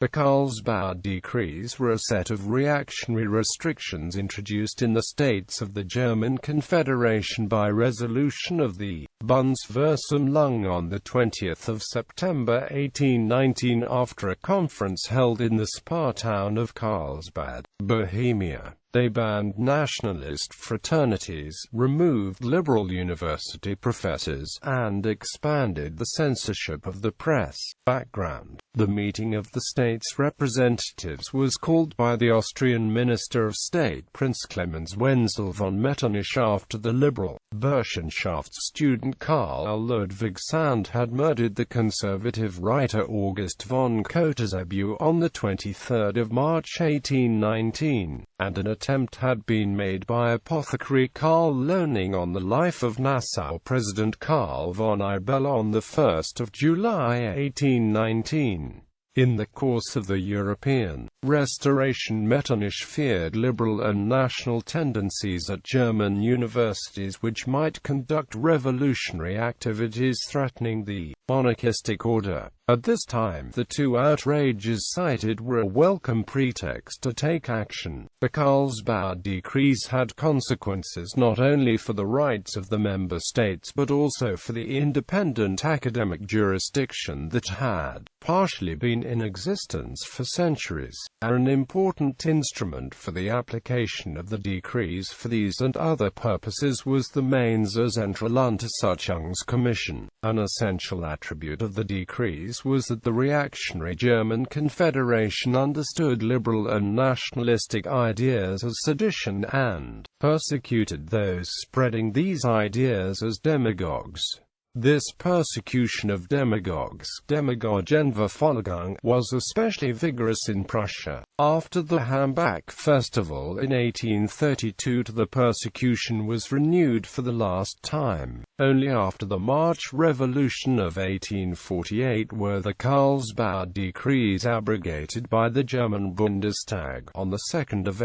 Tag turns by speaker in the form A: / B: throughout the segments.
A: The Carlsbad Decrees were a set of reactionary restrictions introduced in the states of the German Confederation by resolution of the Bundesversammlung on 20 September 1819 after a conference held in the spa town of Carlsbad, Bohemia. They banned nationalist fraternities, removed liberal university professors, and expanded the censorship of the press. Background: the meeting of the state's representatives was called by the Austrian Minister of State Prince Clemens Wenzel von Metternich after the liberal Burschenschaft student Karl Ludwig Sand had murdered the conservative writer August von Kotzebue on 23 March 1819, and an attempt had been made by apothecary Karl Loening on the life of Nassau President Karl von Ibel on 1 July 1819. In the course of the European Restoration, Metternich feared liberal and national tendencies at German universities which might conduct revolutionary activities threatening the monarchistic order. At this time, the two outrages cited were a welcome pretext to take action. The Carlsbad Decrees had consequences not only for the rights of the member states but also for the independent academic jurisdiction that had partially been in existence for centuries. An important instrument for the application of the decrees for these and other purposes was the Zentraluntersuchungskommission. An essential attribute of the decrees was that the reactionary German Confederation understood liberal and nationalistic ideas as sedition and persecuted those spreading these ideas as demagogues. This persecution of demagogues, Demagogenverfolgung, was especially vigorous in Prussia. After the Hambach Festival in 1832, the persecution was renewed for the last time. Only after the March Revolution of 1848 were the Carlsbad Decrees abrogated by the German Bundestag on 2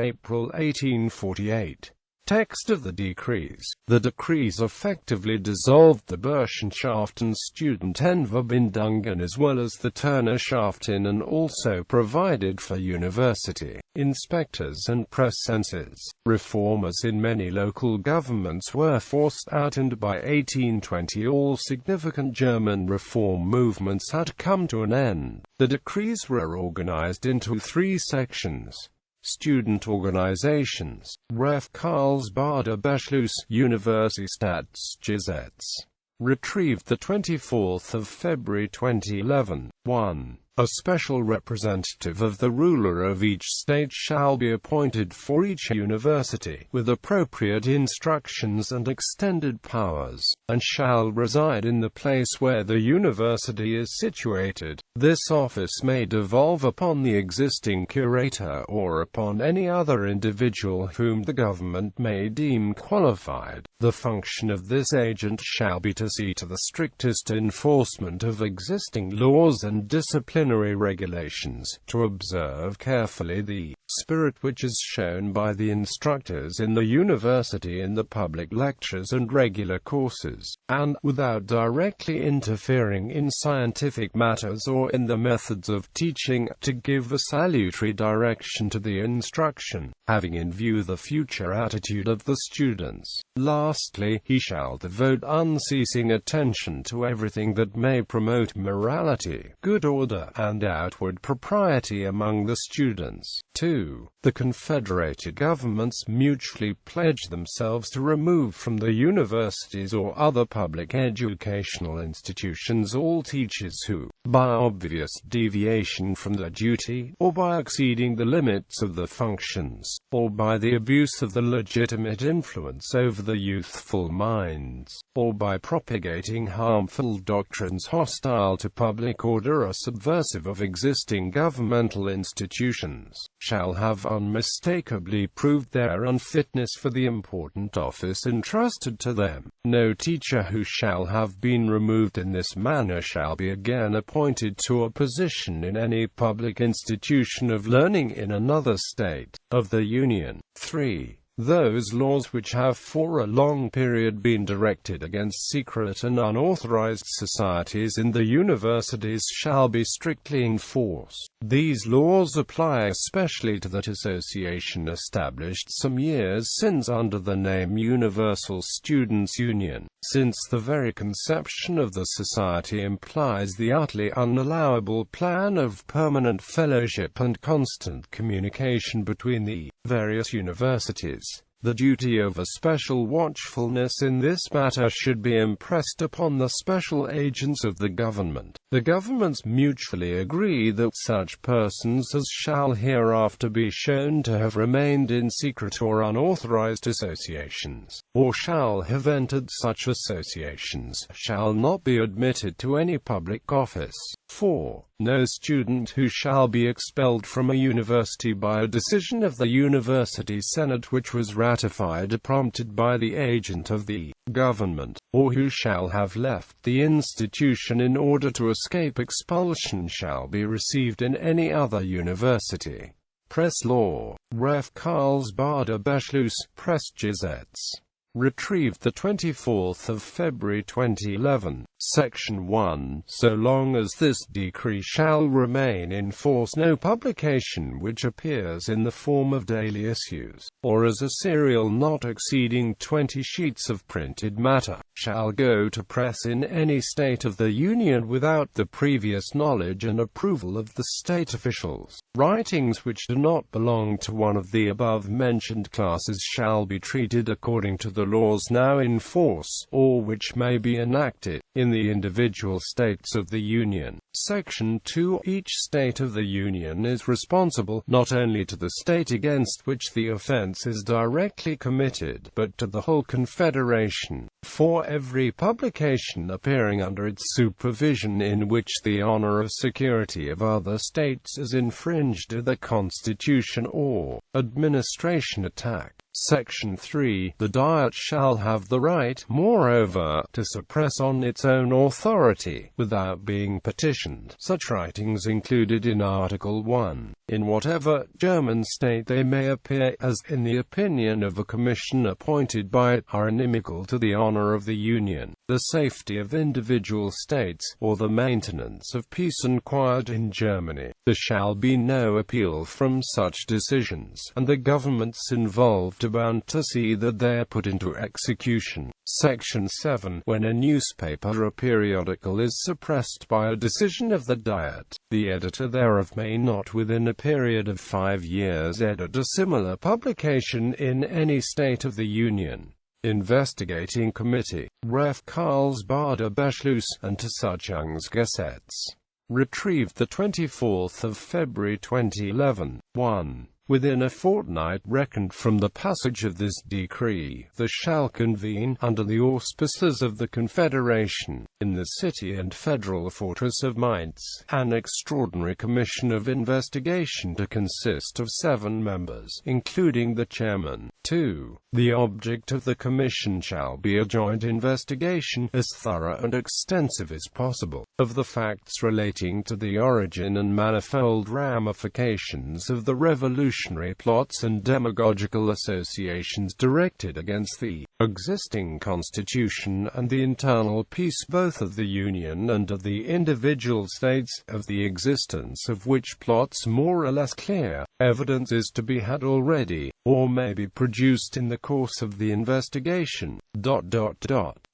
A: April 1848. Text of the decrees. The decrees effectively dissolved the Burschenschaft and Studentenverbindungen as well as the Turnerschaften, and also provided for university inspectors and press censors. Reformers in many local governments were forced out, and by 1820 all significant German reform movements had come to an end. The decrees were organized into three sections. Student organizations, Ref Karlsbader Beschluss, Universitätsgesetz. Retrieved 24 February 2011. 1. A special representative of the ruler of each state shall be appointed for each university, with appropriate instructions and extended powers, and shall reside in the place where the university is situated. This office may devolve upon the existing curator or upon any other individual whom the government may deem qualified. The function of this agent shall be to see to the strictest enforcement of existing laws and disciplinary regulations, to observe carefully the spirit which is shown by the instructors in the university in the public lectures and regular courses, and, without directly interfering in scientific matters or in the methods of teaching, to give a salutary direction to the instruction, having in view the future attitude of the students. Lastly, he shall devote unceasing attention to everything that may promote morality, good order, and outward propriety among the students. 2. The confederated governments mutually pledge themselves to remove from the universities or other public educational institutions all teachers who, by obvious deviation from their duty, or by exceeding the limits of the functions, or by the abuse of the legitimate influence over the youthful minds, or by propagating harmful doctrines hostile to public order or subversive of existing governmental institutions, shall have unmistakably proved their unfitness for the important office entrusted to them. No teacher who shall have been removed in this manner shall be again appointed to a position in any public institution of learning in another state of the Union. 3. Those laws which have for a long period been directed against secret and unauthorized societies in the universities shall be strictly enforced. These laws apply especially to that association established some years since under the name Universal Students' Union, since the very conception of the society implies the utterly unallowable plan of permanent fellowship and constant communication between the various universities. The duty of a special watchfulness in this matter should be impressed upon the special agents of the government. The governments mutually agree that such persons as shall hereafter be shown to have remained in secret or unauthorized associations, or shall have entered such associations, shall not be admitted to any public office. 4. No student who shall be expelled from a university by a decision of the University Senate which was ratified or prompted by the agent of the government, or who shall have left the institution in order to escape expulsion shall be received in any other university. Press law. Ref. Carlsbad Decrees, Press Gazettes. Retrieved 24 February 2011. Section 1. So long as this decree shall remain in force, no publication which appears in the form of daily issues, or as a serial not exceeding 20 sheets of printed matter, shall go to press in any state of the Union without the previous knowledge and approval of the state officials. Writings which do not belong to one of the above-mentioned classes shall be treated according to the laws now in force, or which may be enacted in the individual states of the Union. Section 2. Each state of the Union is responsible, not only to the state against which the offense is directly committed, but to the whole Confederation, for every publication appearing under its supervision in which the honor or security of other states is infringed, the Constitution or administration attacked. Section 3. The Diet shall have the right, moreover, to suppress on its own authority, without being petitioned, such writings included in Article 1, in whatever German state they may appear, as, in the opinion of a commission appointed by it, are inimical to the honor of the Union, the safety of individual states, or the maintenance of peace and quiet in Germany. There shall be no appeal from such decisions, and the governments involved are bound to see that they are put into execution. Section 7. When a newspaper or periodical is suppressed by a decision of the Diet, the editor thereof may not within a period of 5 years edit a similar publication in any state of the Union. Investigating Committee. Ref. Carlsbad Decrees, and to such Gazettes. Retrieved 24 February 2011. 1. Within a fortnight reckoned from the passage of this decree, there shall convene, under the auspices of the Confederation, in the city and federal fortress of Mainz, an extraordinary commission of investigation to consist of 7 members, including the chairman. 2. The object of the commission shall be a joint investigation, as thorough and extensive as possible, of the facts relating to the origin and manifold ramifications of the revolutionary plots and demagogical associations directed against the existing constitution and the internal peace both of the Union and of the individual states, of the existence of which plots more or less clear evidence is to be had already, or may be produced in the course of the investigation.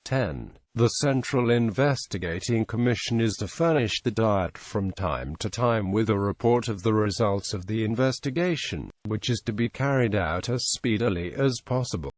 A: 10. The Central Investigating Commission is to furnish the Diet from time to time with a report of the results of the investigation, which is to be carried out as speedily as possible.